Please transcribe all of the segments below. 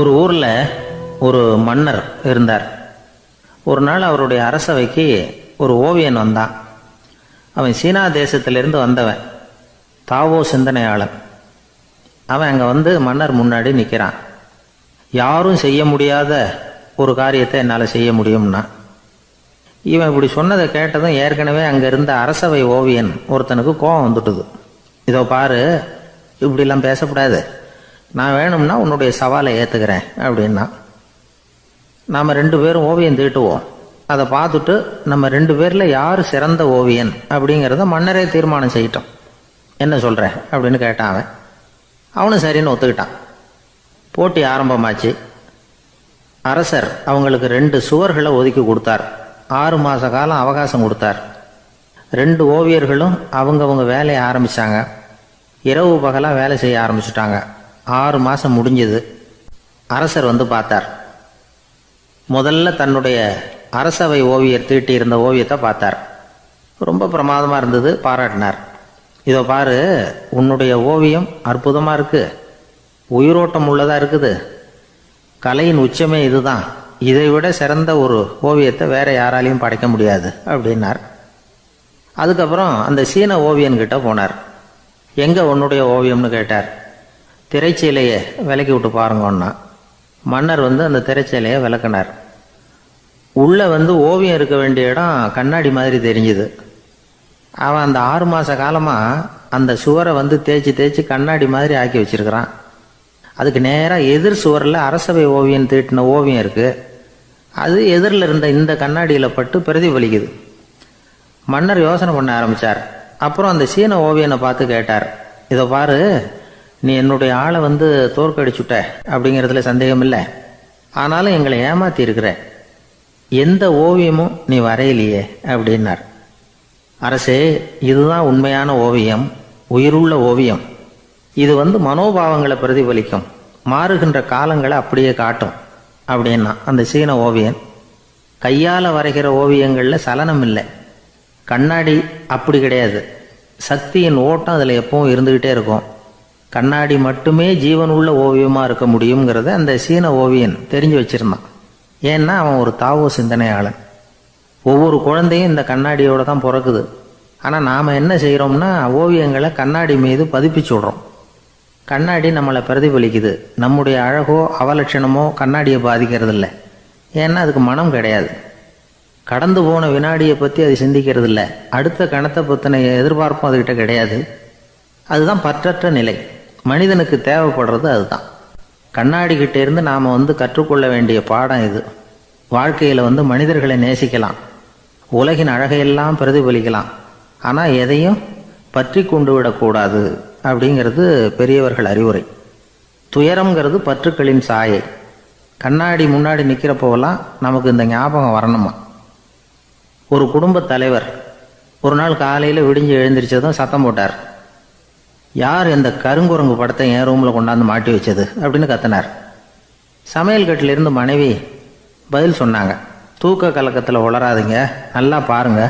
ஒரு ஊர்ல ஒரு மன்னர் இருந்தார். ஒரு நாள் அவருடைய அரசவைக்கு ஒரு ஓவியன் வந்தான். அவன் சீனா தேசத்திலிருந்து வந்தவன், தாவோ சிந்தனையாளன். அவன் அங்க வந்து மன்னர் முன்னாடி நிக்கிறான். யாரும் செய்ய முடியாத ஒரு காரியத்தை என்னால் செய்ய முடியும்னா. இவன் இப்படி சொன்னதை கேட்டதும் ஏற்கனவே அங்க இருந்த அரசவை ஓவியன் ஒருத்தனுக்கு கோபம் வந்துட்டுது. இதோ பாரு, இப்படிலாம் பேசக்கூடாது, நான் வேணும்னா உன்னுடைய சவாலை ஏத்துக்கிறேன் அப்படின்னா. நாம 2 பேரும் ஓவியம் தீட்டுவோம், அதை பார்த்துட்டு நம்ம 2 பேர்ல யாரு சிறந்த ஓவியன் அப்படிங்கிறத மன்னரே தீர்மானம் செய்யட்டும், என்ன சொல்ற அப்படின்னு கேட்டான். அவனும் சரின்னு ஒத்துக்கிட்டான். போட்டி ஆரம்பமாச்சு. அரசர் அவங்களுக்கு 2 சுவர்களை ஒதுக்கி கொடுத்தார். 6 மாச காலம் அவகாசம் கொடுத்தார். 2 ஓவியர்களும் அவங்கவங்க வேலையை ஆரம்பிச்சாங்க. இரவு பகலா வேலை செய்ய ஆரம்பிச்சுட்டாங்க. 6 மாசம் முடிஞ்சது. அரசர் வந்து பார்த்தார். முதல்ல தன்னுடைய அரசவை ஓவியர் தீட்டி இருந்த ஓவியத்தை பார்த்தார். ரொம்ப பிரமாதமா இருந்தது, பாராட்டினார். இதோ பாரு, உன்னுடைய ஓவியம் அற்புதமா இருக்கு, உயிரோட்டம் உள்ளதா இருக்குது, கலையின் உச்சமே இதுதான், இதை விட சிறந்த ஒரு ஓவியத்தை வேற யாராலையும் படைக்க முடியாது அப்படின்னார். அதுக்கப்புறம் அந்த சீன ஓவியன் கிட்ட போனார். எங்க உன்னுடைய ஓவியம்னு கேட்டார். திரைச்சீலையை விலக்கி விட்டு பாருங்கன்னா. மன்னர் வந்து அந்த திரைச்சீலையை விளக்குனார். உள்ள வந்து ஓவியம் இருக்க வேண்டிய இடம் கண்ணாடி மாதிரி தெரிஞ்சுது. அவன் அந்த 6 மாச காலமா அந்த சுவரை வந்து தேய்ச்சி தேய்ச்சி கண்ணாடி மாதிரி ஆக்கி வச்சிருக்கிறான். அதுக்கு நேராக எதிர் சுவரில் அரசவை ஓவியன் தீட்டின ஓவியம் இருக்கு. அது எதிரில் இருந்த இந்த கண்ணாடியில பட்டு பிரதிபலிக்குது. மன்னர் யோசனை பண்ண ஆரம்பிச்சார். அப்புறம் அந்த சீன ஓவியனை பார்த்து கேட்டார். இதை பாரு, நீ என்னுடைய ஆளை வந்து தோற்கடிச்சுட்ட அப்படிங்கிறதுல சந்தேகம் இல்லை, ஆனாலும் எங்களை ஏமாத்தி இருக்கிற, எந்த ஓவியமும் நீ வரையிலையே அப்படின்னார். அரசே, இதுதான் உண்மையான ஓவியம், உயிருள்ள ஓவியம். இது வந்து மனோபாவங்களை பிரதிபலிக்கும், மாறுகின்ற காலங்களை அப்படியே காட்டும் அப்படின்னா அந்த சீன ஓவியன். கையால வரைகிற ஓவியங்கள்ல சலனம் இல்லை, கண்ணாடி அப்படி கிடையாது, சக்தியின் ஓட்டம் அதில் எப்பவும் இருந்துகிட்டே இருக்கும். கண்ணாடி மட்டுமே ஜீவனுள்ள ஓவியமா இருக்க முடியுங்கிறத அந்த சீன ஓவியன் தெரிஞ்சு வச்சிருந்தான். ஏன்னா அவன் ஒரு தாவோ சிந்தனையாளன். ஒவ்வொரு குழந்தையும் இந்த கண்ணாடியோட தான் பிறக்குது. ஆனால் நாம் என்ன செய்கிறோம்னா ஓவியங்களை கண்ணாடி மீது பதிப்பிச்சு விடுறோம். கண்ணாடி நம்மளை பிரதிபலிக்குது. நம்முடைய அழகோ அவலட்சணமோ கண்ணாடியை பாதிக்கிறது இல்லை. ஏன்னா அதுக்கு மனம் கிடையாது. கடந்து போன வினாடியை பற்றி அது சிந்திக்கிறது இல்லை. அடுத்த கணத்தை பற்றின எதிர்பார்ப்பும் அதுகிட்ட கிடையாது. அதுதான் பற்றற்ற நிலை. மனிதனுக்கு தேவைப்படுறது அதுதான். கண்ணாடி கிட்ட இருந்து நாம் வந்து கற்றுக்கொள்ள வேண்டிய பாடம் இது. வாழ்க்கையில் வந்து மனிதர்களை நேசிக்கலாம், உலகின் அழகையெல்லாம் பிரதிபலிக்கலாம், ஆனால் எதையும் பற்றி கொண்டு விடக்கூடாது அப்படிங்கிறது பெரியவர்கள் அறிவுரை. துயரம்ங்கிறது பற்றுக்களின் சாயை. கண்ணாடி முன்னாடி நிற்கிறப்போவெல்லாம் நமக்கு இந்த ஞாபகம் வரணுமா. ஒரு குடும்ப தலைவர் ஒரு நாள் காலையில் விடிஞ்சு எழுந்திரிச்சதும் சத்தம் போட்டார். யார் இந்த கருங்குரங்கு படத்தை என் ரூமில் கொண்டாந்து மாட்டி வச்சது அப்படின்னு கத்தினார். சமையல் கட்டிலிருந்து மனைவி பதில் சொன்னாங்க. தூக்க கலக்கத்தில் உளராதுங்க, நல்லா பாருங்க,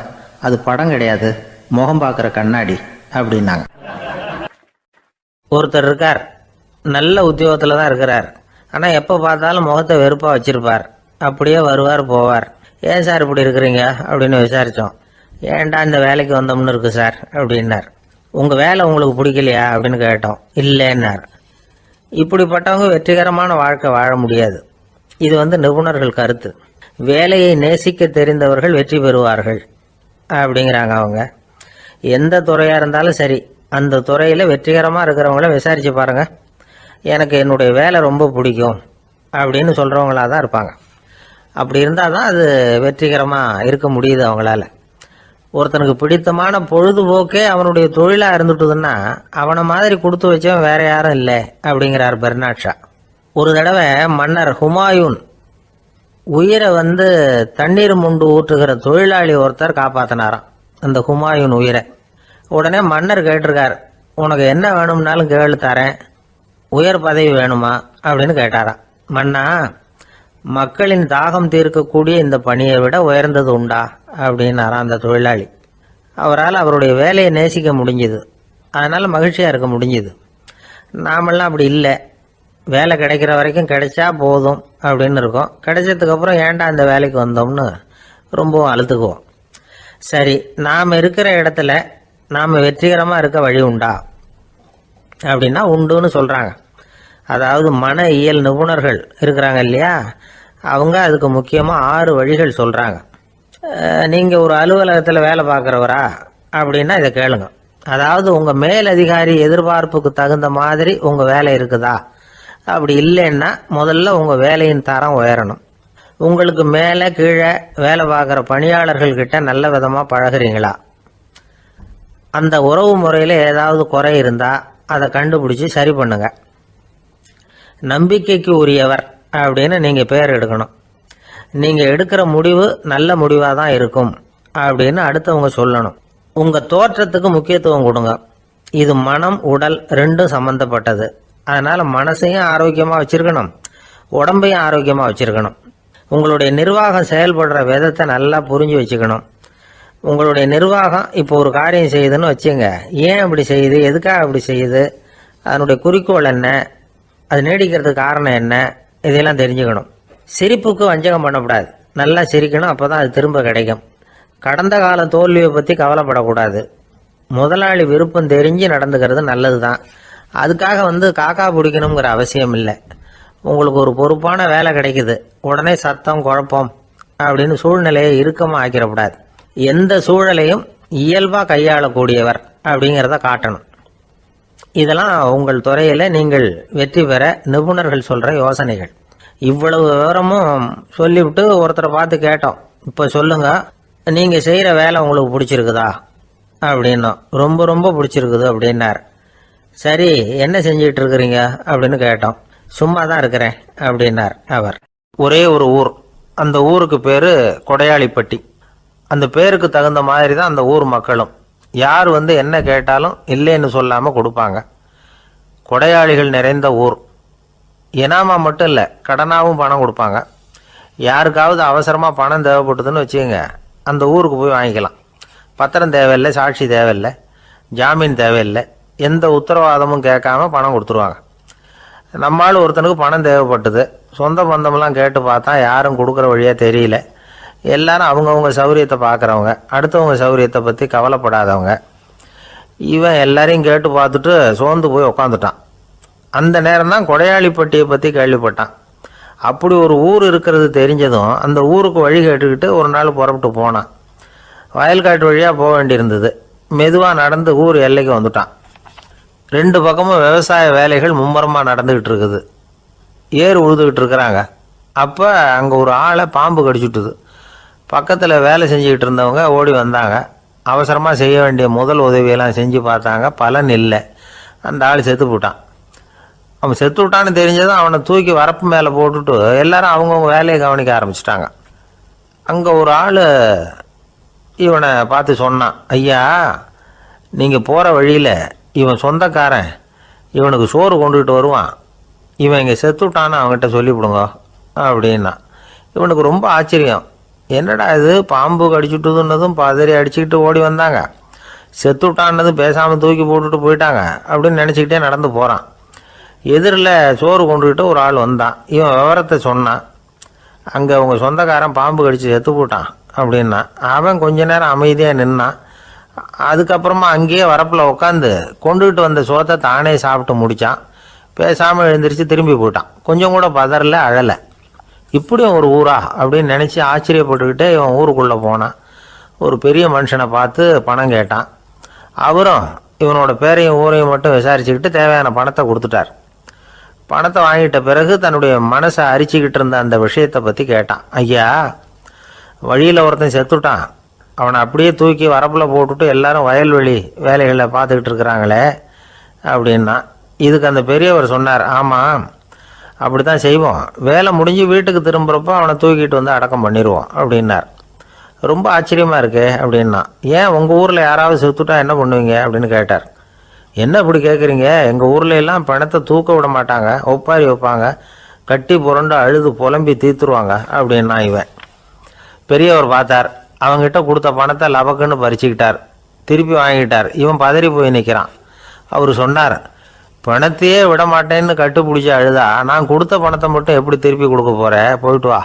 அது படம் கிடையாது, முகம் பார்க்குற கண்ணாடி அப்படின்னாங்க. ஒருத்தர் இருக்கார், நல்ல உத்தியோகத்தில் தான் இருக்கிறார், ஆனால் எப்போ பார்த்தாலும் முகத்தை வெறுப்பாக வச்சிருப்பார். அப்படியே வருவார் போவார். ஏன் சார் இப்படி இருக்கிறீங்க அப்படின்னு விசாரித்தோம். ஏன்டா இந்த வேலைக்கு வந்தோம்னு இருக்கு சார் அப்படின்னார். உங்கள் வேலை உங்களுக்கு பிடிக்கலையா அப்படின்னு கேட்டோம். இல்லைன்னார். இப்படிப்பட்டவங்க வெற்றிகரமான வாழ்க்கை வாழ முடியாது. இது வந்து நிபுணர்கள் கருத்து. வேலையை நேசிக்க தெரிந்தவர்கள் வெற்றி பெறுவார்கள் அப்படிங்கிறாங்க அவங்க. எந்த துறையாக இருந்தாலும் சரி, அந்த துறையில் வெற்றிகரமாக இருக்கிறவங்கள விசாரித்து பாருங்கள். எனக்கு என்னுடைய வேலை ரொம்ப பிடிக்கும் அப்படின்னு சொல்கிறவங்களாக தான் இருப்பாங்க. அப்படி இருந்தால் தான் அது வெற்றிகரமாக இருக்க முடியுது அவங்களால. ஒருத்தனுக்கு பிடித்தமான பொழுதுபோக்கே அவனுடைய தொழிலாக இருந்துட்டுதுன்னா அவனை மாதிரி கொடுத்து வச்சவன் வேற யாரும் இல்லை அப்படிங்கிறார் பெர்னாட் ஷா. ஒரு தடவை மன்னர் ஹுமாயூன் உயிரை வந்து தண்ணீர் முண்டு ஊற்றுகிற தொழிலாளி ஒருத்தர் காப்பாற்றினாராம் அந்த ஹுமாயூன் உயிரை. உடனே மன்னர் கேட்டிருக்கார், உனக்கு என்ன வேணும்னாலும் கேளு தரேன், உயர் பதவி வேணுமா அப்படின்னு கேட்டாராம். மன்னா, மக்களின் தாகம் தீர்க்கக்கூடிய இந்த பணியை விட உயர்ந்தது உண்டா அப்படின்னாராம் அந்த தொழிலாளி. அவரால் அவருடைய வேலையை நேசிக்க முடிஞ்சுது, அதனால மகிழ்ச்சியாக இருக்க முடிஞ்சுது. நாமெல்லாம் அப்படி இல்லை. வேலை கிடைக்கிற வரைக்கும் கிடைச்சா போதும் அப்படின்னு இருக்கும். கிடைச்சதுக்கப்புறம் ஏன்டா இந்த வேலைக்கு வந்தோம்னு ரொம்பவும் அழுத்துக்குவோம். சரி, நாம் இருக்கிற இடத்துல நாம் வெற்றிகரமாக இருக்க வழி உண்டா அப்படின்னா உண்டுன்னு சொல்கிறாங்க. அதாவது மன இயல் நிபுணர்கள் இருக்கிறாங்க இல்லையா, அவங்க அதுக்கு முக்கியமாக 6 வழிகள் சொல்கிறாங்க. நீங்கள் ஒரு அலுவலகத்தில் வேலை பார்க்குறவரா அப்படின்னா இதை கேளுங்க. அதாவது உங்கள் மேலதிகாரி எதிர்பார்ப்புக்கு தகுந்த மாதிரி உங்கள் வேலை இருக்குதா? அப்படி இல்லைன்னா முதல்ல உங்கள் வேலையின் தரம் உயரணும். உங்களுக்கு மேலே கீழே வேலை பார்க்குற பணியாளர்கள்கிட்ட நல்ல விதமாக பழகுறீங்களா? அந்த உறவு முறையில் ஏதாவது குறை இருந்தால் அதை கண்டுபிடிச்சி சரி பண்ணுங்க. நம்பிக்கைக்கு உரியவர் அப்படின்னு நீங்கள் பேர் எடுக்கணும். நீங்கள் எடுக்கிற முடிவு நல்ல முடிவாக தான் இருக்கும் அப்படின்னு அடுத்தவங்க சொல்லணும். உங்கள் தோற்றத்துக்கு முக்கியத்துவம் கொடுங்க. இது மனம் உடல் ரெண்டும் சம்மந்தப்பட்டது. அதனால் மனசையும் ஆரோக்கியமாக வச்சுருக்கணும், உடம்பையும் ஆரோக்கியமாக வச்சுருக்கணும். உங்களுடைய நிர்வாகம் செயல்படுற விதத்தை நல்லா புரிஞ்சு வச்சுக்கணும். உங்களுடைய நிர்வாகம் இப்போ ஒரு காரியம் செய்யுதுன்னு வச்சுங்க, ஏன் அப்படி செய்யுது, எதுக்காக அப்படி செய்யுது, அதனுடைய குறிக்கோள் என்ன, அது நீடிக்கிறதுக்கு காரணம் என்ன, இதெல்லாம் தெரிஞ்சுக்கணும். சிரிப்புக்கு வஞ்சகம் பண்ணக்கூடாது, நல்லா சிரிக்கணும், அப்போ தான் அது திரும்ப கிடைக்கும். கடந்த கால தோல்வியை பற்றி கவலைப்படக்கூடாது. முதலாளி விருப்பம் தெரிஞ்சு நடந்துக்கிறது நல்லது தான். அதுக்காக காக்கா பிடிக்கணுங்கிற அவசியம் இல்லை. உங்களுக்கு ஒரு பொறுப்பான வேலை கிடைக்குது, உடனே சத்தம் குழப்பம் அப்படின்னு சூழ்நிலையை இறுக்கமாக ஆக்கிடக்கூடாது. எந்த சூழலையும் இயல்பாக கையாளக்கூடியவர் அப்படிங்கிறத காட்டணும். இதெல்லாம் உங்கள் துறையில் நீங்கள் வெற்றி பெற நிபுணர்கள் சொல்கிற யோசனைகள். இவ்வளவு விவரமும் சொல்லிவிட்டு ஒருத்தரை பார்த்து கேட்டோம், இப்போ சொல்லுங்க, நீங்கள் செய்கிற வேலை உங்களுக்கு பிடிச்சிருக்குதா அப்படின்னோம். ரொம்ப ரொம்ப பிடிச்சிருக்குது அப்படின்னார். சரி, என்ன செஞ்சிட்டு இருக்கிறீங்க அப்படின்னு கேட்டோம். சும்மா தான் இருக்கிறேன் அப்படின்னார் அவர். ஒரே ஒரு ஊர், அந்த ஊருக்கு பேர் கொடையாளிப்பட்டி. அந்த பேருக்கு தகுந்த மாதிரி தான் அந்த ஊர் மக்களும். யார் என்ன கேட்டாலும் இல்லைன்னு சொல்லாமல் கொடுப்பாங்க. கொடையாளிகள் நிறைந்த ஊர். இனாமா மட்டும் இல்லை, கடனாகவும் பணம் கொடுப்பாங்க. யாருக்காவது அவசரமாக பணம் தேவைப்பட்டதுன்னு வச்சுக்கோங்க, அந்த ஊருக்கு போய் வாங்கிக்கலாம். பத்திரம் தேவையில்லை, சாட்சி தேவையில்லை, ஜாமீன் தேவையில்லை, எந்த உத்தரவாதமும் கேட்காம பணம் கொடுத்துருவாங்க. நம்மளால் ஒருத்தனுக்கு பணம் தேவைப்பட்டது, சொந்த பந்தமெல்லாம் கேட்டு பார்த்தா யாரும் கொடுக்குற வழியாக தெரியல. எல்லாரும் அவங்கவுங்க சௌரியத்தை பார்க்குறவங்க, அடுத்தவங்க சௌரியத்தை பற்றி கவலைப்படாதவங்க. இவன் எல்லாரையும் கேட்டு பார்த்துட்டு சோர்ந்து போய் உக்காந்துட்டான். அந்த நேரம் தான் கொடையாளிப்பட்டியை பற்றி கேள்விப்பட்டான். அப்படி ஒரு ஊர் இருக்கிறது தெரிஞ்சதும் அந்த ஊருக்கு வழி கேட்டுக்கிட்டு ஒரு நாள் புறப்பட்டு போனான். வயல்காட்டு வழியாக போக வேண்டியிருந்தது. மெதுவாக நடந்து ஊர் எல்லைக்கு வந்துட்டான். 2 பக்கமும் விவசாய வேலைகள் மும்முரமாக நடந்துக்கிட்டு இருக்குது. ஏர் உழுதுகிட்டு இருக்கிறாங்க. அப்போ அங்கே ஒரு ஆளை பாம்பு கடிச்சுட்டுது. பக்கத்தில் வேலை செஞ்சுக்கிட்டு இருந்தவங்க ஓடி வந்தாங்க. அவசரமாக செய்ய வேண்டிய முதல் உதவியெல்லாம் செஞ்சு பார்த்தாங்க, பலன் இல்லை. அந்த ஆள் செத்து போட்டான். அவன் செத்து விட்டான்னு தெரிஞ்சதும் அவனை தூக்கி வரப்பு மேலே போட்டுட்டு எல்லாரும் அவங்கவுங்க வேலையை கவனிக்க ஆரம்பிச்சிட்டாங்க. அங்கே ஒரு ஆள் இவனை பார்த்து சொன்னான், ஐயா, நீங்கள் போகிற வழியில் இவன் சொந்தக்காரன், இவனுக்கு சோறு கொண்டுகிட்டு வருவான், இவன் இங்கே செத்துட்டான்னு அவங்ககிட்ட சொல்லிவிடுங்க அப்படின்னா. இவனுக்கு ரொம்ப ஆச்சரியம். என்னடா இது, பாம்பு கடிச்சுட்டுதுன்னதும் பதறி அடிச்சுக்கிட்டு ஓடி வந்தாங்க, செத்துட்டான்னதும் பேசாமல் தூக்கி போட்டுட்டு போயிட்டாங்க அப்படின்னு நினச்சிக்கிட்டே நடந்து போகிறான். எதிரில் சோறு கொண்டுக்கிட்டு ஒரு ஆள் வந்தான். இவன் விவரத்தை சொன்னான். அங்கே அவங்க சொந்தக்காரன் பாம்பு கடிச்சு செத்து போட்டான் அப்படின்னா. அவன் கொஞ்ச நேரம் அமைதியாக நின்னான். அதுக்கப்புறமா அங்கேயே வரப்பில் உட்காந்து கொண்டுகிட்டு வந்த சோத்தை தானே சாப்பிட்டு முடித்தான். பேசாமல் எழுந்திரிச்சு திரும்பி போயிட்டான். கொஞ்சம் கூட பதறல, அழலை. இப்படியும் ஒரு ஊரா அப்படின்னு நினச்சி ஆச்சரியப்பட்டுக்கிட்டே இவன் ஊருக்குள்ளே போனான். ஒரு பெரிய மனுஷனை பார்த்து பணம் கேட்டான். அவரும் இவனோட பேரையும் ஊரையும் மட்டும் விசாரிச்சுக்கிட்டு தேவையான பணத்தை கொடுத்துட்டார். பணத்தை வாங்கிட்ட பிறகு தன்னுடைய மனசை அரிச்சிக்கிட்டு இருந்த அந்த விஷயத்தை பற்றி கேட்டான். ஐயா, வழியில் ஒருத்தன் செத்துட்டான், அவனை அப்படியே தூக்கி வரப்பில் போட்டுட்டு எல்லாரும் வயல்வெளி வேலைகளை பார்த்துக்கிட்டு இருக்கிறாங்களே அப்படின்னா. இதுக்கு அந்த பெரியவர் சொன்னார், ஆமாம், அப்படி தான் செய்வோம், வேலை முடிஞ்சு வீட்டுக்கு திரும்புகிறப்போ அவனை தூக்கிட்டு வந்து அடக்கம் பண்ணிடுவோம் அப்படின்னார். ரொம்ப ஆச்சரியமாக இருக்கே அப்படின்னா. ஏன் உங்கள் ஊரில் யாராவது செத்துட்டா என்ன பண்ணுவீங்க அப்படின்னு கேட்டார். என்ன இப்படி கேட்குறீங்க, எங்கள் ஊரில் எல்லாம் பணத்தை தூக்க விட மாட்டாங்க, ஒப்பாரி வைப்பாங்க, கட்டி புரண்டு அழுது புலம்பி தீர்த்துருவாங்க அப்படின்னா. இவன் பெரியவர் பார்த்தார். அவங்ககிட்ட கொடுத்த பணத்தை லபக்குன்னு பறிச்சுக்கிட்டார். திருப்பி வாங்கிட்டார். இவன் பதறி போய் நிற்கிறான். அவர் சொன்னார், பணத்தையே விட மாட்டேன்னு கட்டுப்பிடிச்சி அழுதா நான் கொடுத்த பணத்தை மட்டும் எப்படி திருப்பி கொடுக்க போகிறேன், போயிட்டு வா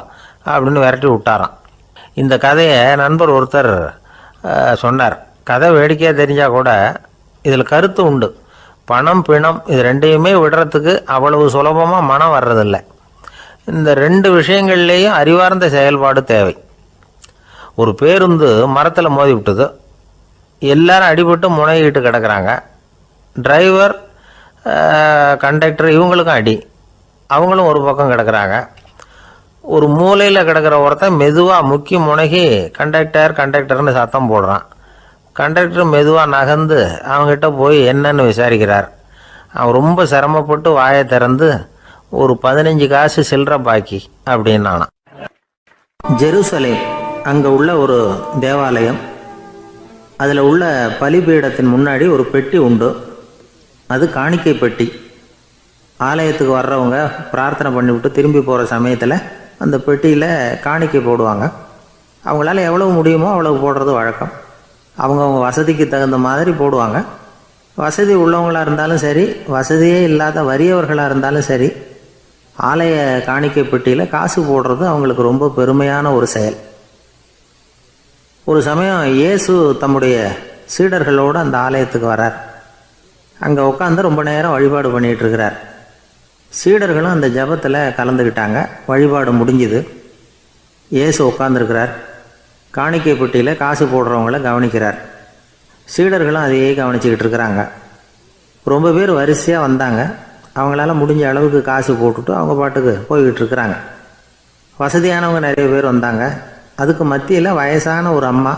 அப்படின்னு விரட்டி விட்டாராம். இந்த கதையை நண்பர் ஒருத்தர் சொன்னார். கதை வேடிக்கையாக தெரிஞ்சால் கூட இதில் கருத்து உண்டு. பணம் பிணம் இது ரெண்டையுமே விடுறதுக்கு அவ்வளவு சுலபமாக மனம் வர்றதில்லை. இந்த ரெண்டு விஷயங்கள்லேயும் அறிவார்ந்த செயல்பாடு தேவை. ஒரு பேருந்து மரத்தில் மோதி விட்டது. எல்லாரும் அடிபட்டு முனைகிட்டு கிடக்கிறாங்க. டிரைவர், கண்டக்டர் இவங்களுக்கும் அடி. அவங்களும் ஒரு பக்கம் கிடக்கிறாங்க. ஒரு மூலையில் கிடக்கிற ஒருத்தன் மெதுவாக முக்கி முனகி கண்டக்டர்னு சத்தம் போடுறான். கண்டக்டர் மெதுவாக நகர்ந்து அவங்ககிட்ட போய் என்னன்னு விசாரிக்கிறார். அவன் ரொம்ப சிரமப்பட்டு வாயை திறந்து ஒரு 15 காசு சில்லற பாக்கி அப்படின்னானா. ஜெருசலேம் அங்கே உள்ள ஒரு தேவாலயம். அதில் உள்ள பலிபீடத்தின் முன்னாடி ஒரு பெட்டி உண்டு. அது காணிக்கை பெட்டி. ஆலயத்துக்கு வர்றவங்க பிரார்த்தனை பண்ணிவிட்டு திரும்பி போகிற சமயத்தில் அந்த பெட்டியில் காணிக்கை போடுவாங்க. அவங்களால எவ்வளவு முடியுமோ அவ்வளவு போடுறது வழக்கம். அவங்கவுங்க வசதிக்கு தகுந்த மாதிரி போடுவாங்க. வசதி உள்ளவங்களாக இருந்தாலும் சரி, வசதியே இல்லாத வறியவர்களாக இருந்தாலும் சரி, ஆலய காணிக்கை பெட்டியில் காசு போடுறது அவங்களுக்கு ரொம்ப பெருமையான ஒரு செயல். ஒரு சமயம் இயேசு தம்முடைய சீடர்களோடு அந்த ஆலயத்துக்கு வரார். அங்கே உட்காந்து ரொம்ப நேரம் வழிபாடு பண்ணிகிட்டு இருக்கிறார். சீடர்களும் அந்த ஜபத்தில் கலந்துக்கிட்டாங்க. வழிபாடு முடிஞ்சுது. இயேசு உட்காந்துருக்கிறார். காணிக்கை பெட்டியில் காசு போடுறவங்கள கவனிக்கிறார். சீடர்களும் அதையே கவனிச்சுக்கிட்டு இருக்கிறாங்க. ரொம்ப பேர் வரிசையாக வந்தாங்க. அவங்களால முடிஞ்ச அளவுக்கு காசு போட்டுட்டு அவங்க பாட்டுக்கு போய்கிட்டு இருக்கிறாங்க. வசதியானவங்க நிறைய பேர் வந்தாங்க. அதுக்கு மத்தியில் வயசான ஒரு அம்மா,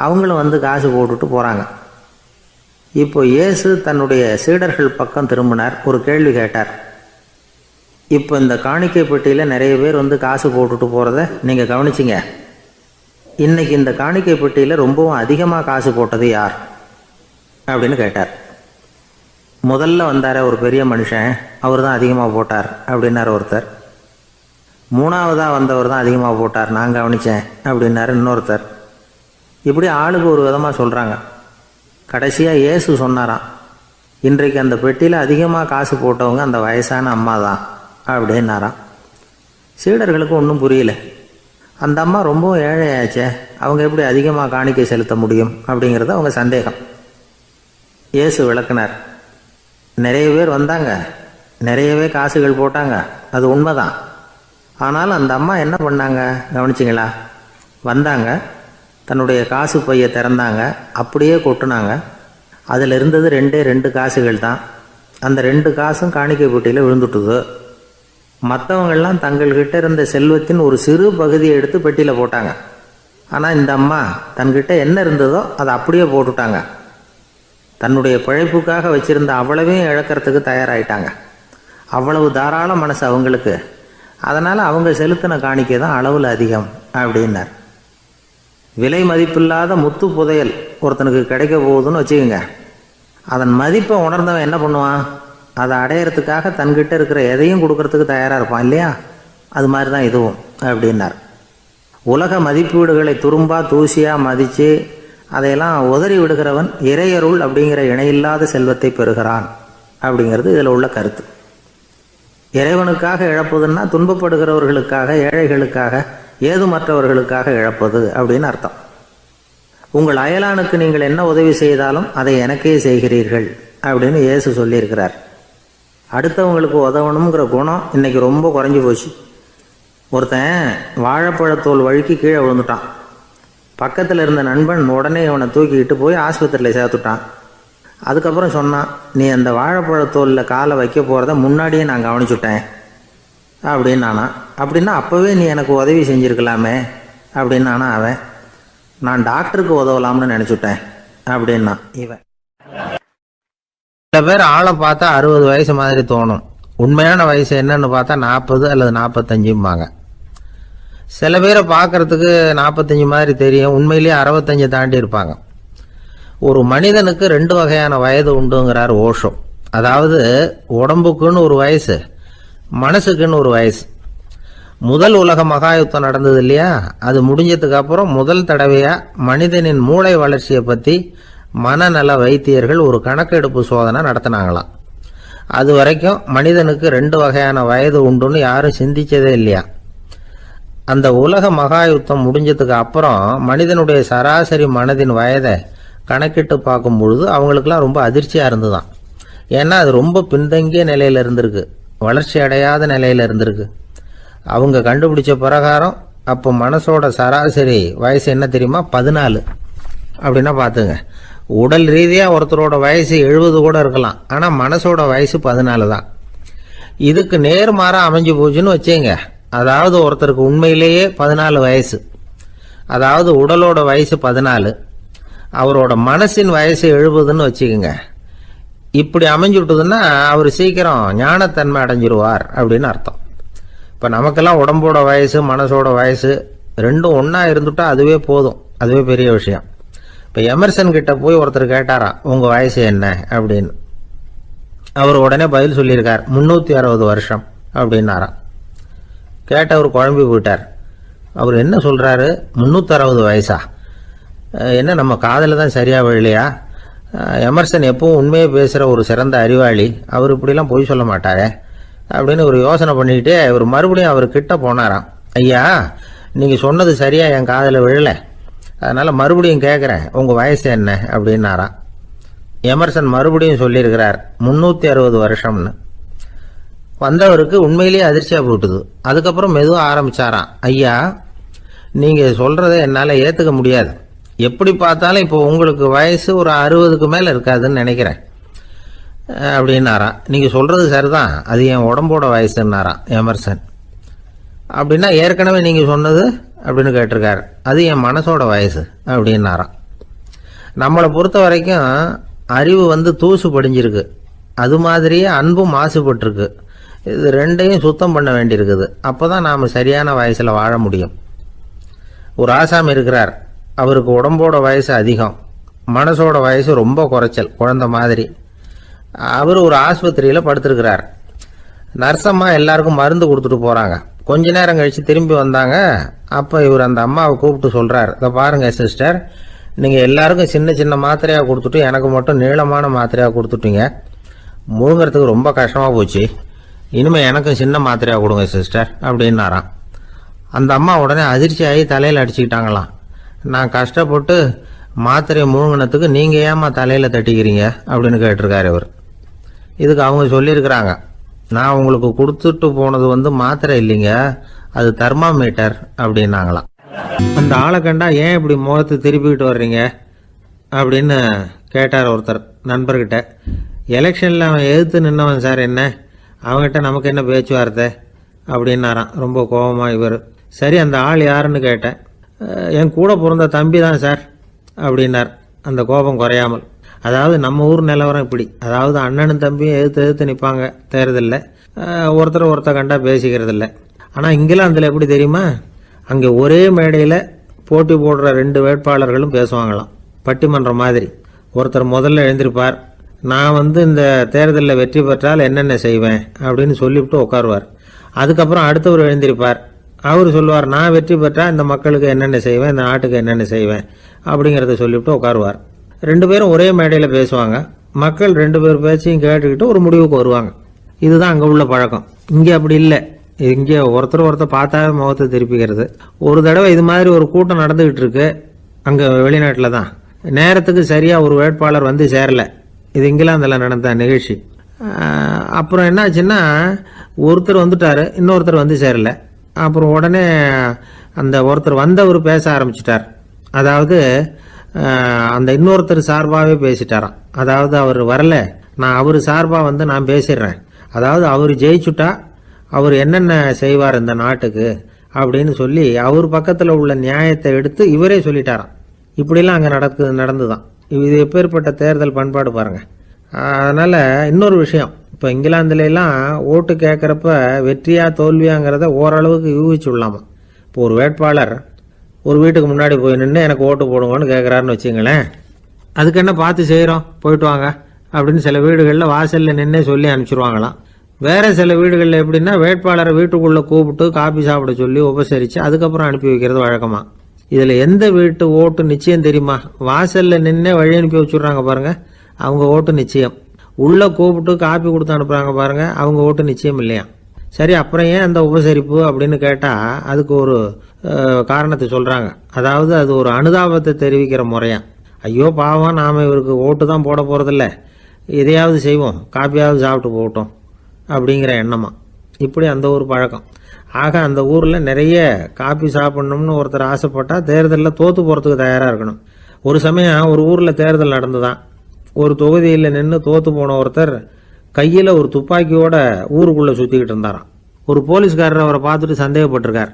அவங்களும் வந்து காசு போட்டுட்டு போகிறாங்க. இப்போ இயேசு தன்னுடைய சீடர்கள் பக்கம் திரும்பினார். ஒரு கேள்வி கேட்டார். இப்போ இந்த காணிக்கை பெட்டியில் நிறைய பேர் வந்து காசு போட்டுட்டு போகிறத நீங்கள் கவனிச்சிங்க. இன்னைக்கு இந்த காணிக்கை பெட்டியில் ரொம்பவும் அதிகமாக காசு போட்டது யார் அப்படின்னு கேட்டார். முதல்ல வந்தார ஒரு பெரிய மனுஷன், அவர் தான் அதிகமாக போட்டார் அப்படின்னார் ஒருத்தர். மூணாவதாக வந்தவர் தான் அதிகமாக போட்டார், நான் கவனித்தேன் அப்படின்னாரு இன்னொருத்தர். இப்படி ஆளுக்கு ஒரு விதமாக சொல்கிறாங்க. கடைசியாக இயேசு சொன்னாராம், இன்றைக்கு அந்த பெட்டியில் அதிகமாக காசு போட்டவங்க அந்த வயசான அம்மா தான் அப்படின்னாராம். சீடர்களுக்கு ஒன்றும் புரியல. அந்த அம்மா ரொம்பவும் ஏழையாச்சே, அவங்க எப்படி அதிகமாக காணிக்கை செலுத்த முடியும் அப்படிங்கிறது அவங்க சந்தேகம். இயேசு விளக்குனார். நிறைய பேர் வந்தாங்க, நிறையவே காசுகள் போட்டாங்க, அது உண்மைதான். ஆனால் அந்த அம்மா என்ன பண்ணாங்க கவனிச்சிங்களா? வந்தாங்க, தன்னுடைய காசு பையை திறந்தாங்க, அப்படியே கொட்டுனாங்க. அதில் இருந்தது 2 காசுகள் தான். அந்த 2 காசும் காணிக்கை பெட்டியில் விழுந்துட்டுது. மற்றவங்கள்லாம் தங்கள்கிட்ட இருந்த செல்வத்தின் ஒரு சிறு பகுதியை எடுத்து பெட்டியில் போட்டாங்க. ஆனால் இந்த அம்மா தன்கிட்ட என்ன இருந்ததோ அதை அப்படியே போட்டுட்டாங்க. தன்னுடைய பிழைப்புக்காக வச்சுருந்த அவ்வளவையும் இழக்கிறதுக்கு தயாராகிட்டாங்க. அவ்வளவு தாராள மனசு அவங்களுக்கு. அதனால் அவங்க செலுத்தின காணிக்கை தான் அளவில் அதிகம் அப்படின்னார். விலை மதிப்பில்லாத முத்து புதையல் ஒருத்தனுக்கு கிடைக்க போகுதுன்னு வச்சுக்கோங்க. அதன் மதிப்பை உணர்ந்தவன் என்ன பண்ணுவான்? அதை அடையிறதுக்காக தன்கிட்ட இருக்கிற எதையும் கொடுக்கறதுக்கு தயாராக இருப்பான் இல்லையா? அது மாதிரி தான் இதுவும் அப்படின்னார். உலக மதிப்பீடுகளை துரும்பா தூசியாக மதித்து அதையெல்லாம் உதறி விடுகிறவன் இறையருள் அப்படிங்கிற இணையில்லாத செல்வத்தை பெறுகிறான் அப்படிங்கிறது இதில் உள்ள கருத்து. இறைவனுக்காக இழப்பதுன்னா துன்பப்படுகிறவர்களுக்காக, ஏழைகளுக்காக, ஏதுமற்றவர்களுக்காக இழப்பது அப்படின்னு அர்த்தம். உங்கள் அயலானுக்கு நீங்கள் என்ன உதவி செய்தாலும் அதை எனக்கே செய்கிறீர்கள் அப்படின்னு இயேசு சொல்லியிருக்கிறார். அடுத்தவங்களுக்கு உதவணுங்கிற குணம் இன்னைக்கு ரொம்ப குறைஞ்சி போச்சு. ஒருத்தன் வாழைப்பழத்தோல் வழுக்கி கீழே விழுந்துட்டான். பக்கத்தில் இருந்த நண்பன் உடனே அவனை தூக்கிக்கிட்டு போய் ஆஸ்பத்திரியில் சேர்த்துட்டான். அதுக்கப்புறம் சொன்னான், நீ அந்த வாழைப்பழத்தோலில் காலை வைக்க போகிறத முன்னாடியே நான் கவனிச்சுட்டேன் அப்படின்னானா. அப்படின்னா அப்போவே நீ எனக்கு உதவி செஞ்சுருக்கலாமே அப்படின்னானா அவன். நான் டாக்டருக்கு உதவலாம்னு நினச்சிட்டேன் அப்படின்னா இவன். சில பேர் ஆளை பார்த்தா 60 வயசு மாதிரி தோணும். உண்மையான வயசு என்னன்னு பார்த்தா 40 அல்லது 45 சில பேரை பார்க்கறதுக்கு 45 மாதிரி தெரியும், உண்மையிலேயே 65 தாண்டி இருப்பாங்க. ஒரு மனிதனுக்கு 2 வகையான வயது உண்டுங்கிறார் ஓஷோ. அதாவது உடம்புக்குன்னு ஒரு வயசு, மனசுக்குன்னு ஒரு வயசு. முதல் உலக மகாயுத்தம் நடந்தது இல்லையா, அது முடிஞ்சதுக்கு அப்புறம் முதல் தடவையா மனிதனின் மூளை வளர்ச்சியை பற்றி மனநல வைத்தியர்கள் ஒரு கணக்கெடுப்பு சோதனை நடத்தினாங்களாம். அது வரைக்கும் மனிதனுக்கு 2 வகையான வயது உண்டுன்னு யாரும் சிந்திச்சதே இல்லையா. அந்த உலக மகா யுத்தம் முடிஞ்சதுக்கு அப்புறம் மனிதனுடைய சராசரி மனதின் வயதை கணக்கிட்டு பார்க்கும் பொழுது அவங்களுக்கெல்லாம் ரொம்ப அதிர்ச்சியாக இருந்துதான். ஏன்னா அது ரொம்ப பின்தங்கிய நிலையில் இருந்திருக்கு, வளர்ச்சி அடையாத நிலையில் இருந்திருக்கு. அவங்க கண்டுபிடிச்ச பிரகாரம் அப்போ மனசோட சராசரி வயசு என்ன தெரியுமா? 14. அப்படின்னா பார்த்துங்க, உடல் ரீதியாக ஒருத்தரோட வயசு 70 கூட இருக்கலாம், ஆனால் மனசோட வயசு 14 தான். இதுக்கு நேர்மாறாக அமைஞ்சு போச்சுன்னு வச்சேங்க. அதாவது ஒருத்தருக்கு உண்மையிலேயே 14 வயசு, அதாவது உடலோட வயசு 14, அவரோட மனசின் வயசு 70ன்னு வச்சுக்கோங்க. இப்படி அமைஞ்சுட்டுதுன்னா அவர் சீக்கிரம் ஞானத்தன்மை அடைஞ்சிருவார் அப்படின்னு அர்த்தம். இப்போ நமக்கெல்லாம் உடம்போட வயசு மனசோட வயசு ரெண்டும் ஒன்றா இருந்துட்டா அதுவே போதும், அதுவே பெரிய விஷயம். இப்போ எமர்சன் கிட்ட போய் ஒருத்தர் கேட்டாராம், உங்கள் வயசு என்ன அப்படின்னு. அவர் உடனே பதில் சொல்லியிருக்கார், 360 வருஷம் அப்படின்னாராம். கேட்டவர் குழம்பி போயிட்டார். அவர் என்ன சொல்கிறாரு, 360 வயசா? என்ன நம்ம காதில் தான் சரியாக விழலையா? எமர்சன் எப்பவும் உண்மையை பேசுகிற ஒரு சிறந்த அறிவாளி, அவர் இப்படிலாம் பொய் சொல்ல மாட்டாரே அப்படின்னு ஒரு யோசனை பண்ணிக்கிட்டே இவர் மறுபடியும் அவர் கிட்ட போனாராம். ஐயா, நீங்கள் சொன்னது சரியாக என் காதில் விழலை, அதனால் மறுபடியும் கேட்குறேன், உங்கள் வயசு என்ன அப்படின்னாராம். எமர்சன் மறுபடியும் சொல்லியிருக்கிறார், 360 வருஷம்னு. வந்தவருக்கு உண்மையிலேயே அதிர்ச்சியாக போட்டுது. அதுக்கப்புறம் மெதுவாக ஆரம்பித்தாராம், ஐயா நீங்கள் சொல்கிறத என்னால் ஏற்றுக்க முடியாது. எப்படி பார்த்தாலும் இப்போ உங்களுக்கு வயசு ஒரு 60க்கு மேலே இருக்காதுன்னு நினைக்கிறேன் அப்படின்னாராம். நீங்கள் சொல்கிறது சரிதான், அது என் உடம்போட வயசுன்னாராம் எமர்சன். அப்படின்னா ஏற்கனவே நீங்கள் சொன்னது அப்படின்னு கேட்டிருக்காரு, அது என் மனசோட வயசு அப்படின்னாராம். நம்மளை பொறுத்த வரைக்கும் அறிவு தூசு படிஞ்சிருக்கு, அது மாதிரியே அன்பும் மாசுபட்டிருக்கு. இது ரெண்டையும் சுத்தம் பண்ண வேண்டியிருக்குது. அப்போ தான் நாம் சரியான வயசில் வாழ முடியும். ஒரு ஆசாமி இருக்கிறார், அவருக்கு உடம்போட வயசு அதிகம், மனசோட வயசு ரொம்ப குறைச்சல், குழந்தை மாதிரி. அவர் ஒரு ஆஸ்பத்திரியில் படுத்திருக்கிறார். நர்சம்மா எல்லாருக்கும் மருந்து கொடுத்துட்டு போகிறாங்க. கொஞ்ச நேரம் கழித்து திரும்பி வந்தாங்க. அப்போ இவர் அந்த அம்மாவை கூப்பிட்டு சொல்கிறார், இதை பாருங்கள் சிஸ்டர், நீங்கள் எல்லாருக்கும் சின்ன சின்ன மாத்திரையாக கொடுத்துட்டு எனக்கு மட்டும் நீளமான மாத்திரையாக கொடுத்துட்டீங்க. முழுங்கிறதுக்கு ரொம்ப கஷ்டமாக போச்சு. இனிமேல் எனக்கும் சின்ன மாத்திரையாக கொடுங்க சிஸ்டர் அப்படின்னாராம். அந்த அம்மா உடனே அதிர்ச்சியாகி தலையில் அடிச்சுக்கிட்டாங்களாம். நான் கஷ்டப்பட்டு மாத்திரையை முழுங்கினத்துக்கு நீங்கள் ஏமா தலையில் தட்டிக்கிறீங்க அப்படின்னு கேட்டிருக்காரு இவர். இதுக்கு அவங்க சொல்லியிருக்கிறாங்க, நான் உங்களுக்கு கொடுத்துட்டு போனது மாத்திரை இல்லைங்க, அது தெர்மாமீட்டர் அப்படின்னாங்களாம். அந்த ஆளை கண்டா ஏன் இப்படி முகத்தை திருப்பிக்கிட்டு வர்றீங்க அப்படின்னு கேட்டார் ஒருத்தர் நண்பர்கிட்ட. எலெக்ஷனில் அவன் எதிர்த்து நின்னவன் சார், என்ன அவங்ககிட்ட நமக்கு என்ன பேச்சுவார்த்தை அப்படின்னாராம் ரொம்ப கோபமாக இவர். சரி, அந்த ஆள் யாருன்னு கேட்டேன். என் கூட பிறந்த தம்பி தான் சார் அப்படின்னார் அந்த கோபம் குறையாமல். அதாவது நம்ம ஊர் நிலவரம் இப்படி, அதாவது அண்ணனும் தம்பியும் எதிர்த்து நிற்பாங்க தேர்தலில், ஒருத்தர் கண்டா பேசிக்கிறது இல்லை. ஆனால் இங்கிலாந்தில் எப்படி தெரியுமா, அங்கே ஒரே மேடையில் போட்டி போடுற 2 வேட்பாளர்களும் பேசுவாங்களாம், பட்டிமன்றம் மாதிரி. ஒருத்தர் முதல்ல எழுந்திருப்பார், நான் இந்த தேர்தலில் வெற்றி பெற்றால் என்னென்ன செய்வேன் அப்படின்னு சொல்லிவிட்டு உட்காருவார். அதுக்கப்புறம் அடுத்தவர் எழுந்திருப்பார், அவர் சொல்லுவார், நான் வெற்றி பெற்றால் இந்த மக்களுக்கு என்னென்ன செய்வேன், இந்த நாட்டுக்கு என்னென்ன செய்வேன் அப்படிங்கிறத சொல்லிவிட்டு உட்காருவார். 2 பேரும் ஒரே மேடையில் பேசுவாங்க. மக்கள் 2 பேர் பேச்சையும் கேட்டுக்கிட்டு ஒரு முடிவுக்கு வருவாங்க. இதுதான் அங்கே உள்ள பழக்கம். இங்கே அப்படி இல்லை. இங்கே ஒருத்தர் பார்த்தாவே முகத்தை திருப்பிக்கிறது. ஒரு தடவை இது மாதிரி ஒரு கூட்டம் நடந்துகிட்டு இருக்கு அங்கே வெளிநாட்டில் தான். நேரத்துக்கு சரியாக ஒரு வேட்பாளர் சேரலை. இது இங்கிலாந்தில் நடந்த நிகழ்ச்சி. அப்புறம் என்னாச்சுன்னா, ஒருத்தர் வந்துட்டாரு, இன்னொருத்தர் சேரலை. அப்புறம் உடனே அந்த ஒருத்தர் வந்தவர் பேச ஆரம்பிச்சிட்டார். அதாவது அந்த இன்னொருத்தர் சார்பாகவே பேசிட்டாராம். அதாவது அவர் வரல, நான் அவர் சார்பாக நான் பேசிடுறேன். அதாவது அவர் ஜெயிச்சுட்டா அவர் என்னென்ன செய்வார் இந்த நாட்டுக்கு அப்படின்னு சொல்லி அவர் பக்கத்தில் உள்ள நியாயத்தை எடுத்து இவரே சொல்லிட்டாராம். இப்படிலாம் அங்கே நடந்துதான். இது எப்பேற்பட்ட தேர்தல் பண்பாடு பாருங்க. அதனால இன்னொரு விஷயம், இப்போ இங்கிலாந்துலாம் ஓட்டு கேட்குறப்ப வெற்றியா தோல்வியாங்கிறத ஓரளவுக்கு யூகிச்சு விடலாமா. இப்போ ஒரு வேட்பாளர் ஒரு வீட்டுக்கு முன்னாடி போய் நின்று எனக்கு ஓட்டு போடுங்கன்னு கேட்குறாருன்னு வச்சுங்களேன், அதுக்கு என்ன பார்த்து செய்கிறோம், போயிட்டு வாங்க அப்படின்னு சில வீடுகளில் வாசலில் நின்று சொல்லி அனுப்பிச்சிருவாங்களாம். வேற சில வீடுகளில் எப்படின்னா வேட்பாளரை வீட்டுக்குள்ளே கூப்பிட்டு காபி சாப்பிட சொல்லி உபசரித்து அதுக்கப்புறம் அனுப்பி வைக்கிறது வழக்கமாக. இதில் எந்த வீட்டு ஓட்டு நிச்சயம் தெரியுமா? வாசலில் நின்று வழி அனுப்பி வச்சுட்றாங்க பாருங்க, அவங்க ஓட்டு நிச்சயம். உள்ளே கூப்பிட்டு காப்பி கொடுத்து அனுப்புகிறாங்க பாருங்க, அவங்க ஓட்டு நிச்சயம் இல்லையா. சரி, அப்புறம் ஏன் அந்த உபசரிப்பு அப்படின்னு கேட்டால் அதுக்கு ஒரு காரணத்தை சொல்கிறாங்க. அதாவது அது ஒரு அனுதாபத்தை தெரிவிக்கிற முறையா. ஐயோ பாவம், நாம் இவருக்கு ஓட்டு தான் போட போகிறதில்ல, எதையாவது செய்வோம், காப்பியாவது சாப்பிட்டு போகட்டும் அப்படிங்கிற எண்ணமா. இப்படி அந்த ஒரு பழக்கம். ஆக அந்த ஊரில் நிறைய காப்பி சாப்பிட்ணும்னு ஒருத்தர் ஆசைப்பட்டால் தேர்தலில் தோற்று போகிறதுக்கு தயாராக இருக்கணும். ஒரு சமயம் ஒரு ஊரில் தேர்தல் நடந்துதான். ஒரு தொகுதியில் நின்று தோற்று போன ஒருத்தர் கையில் ஒரு துப்பாக்கியோட ஊருக்குள்ளே சுற்றிக்கிட்டு இருந்தாராம். ஒரு போலீஸ்காரர் அவரை பார்த்துட்டு சந்தேகப்பட்டிருக்கார்.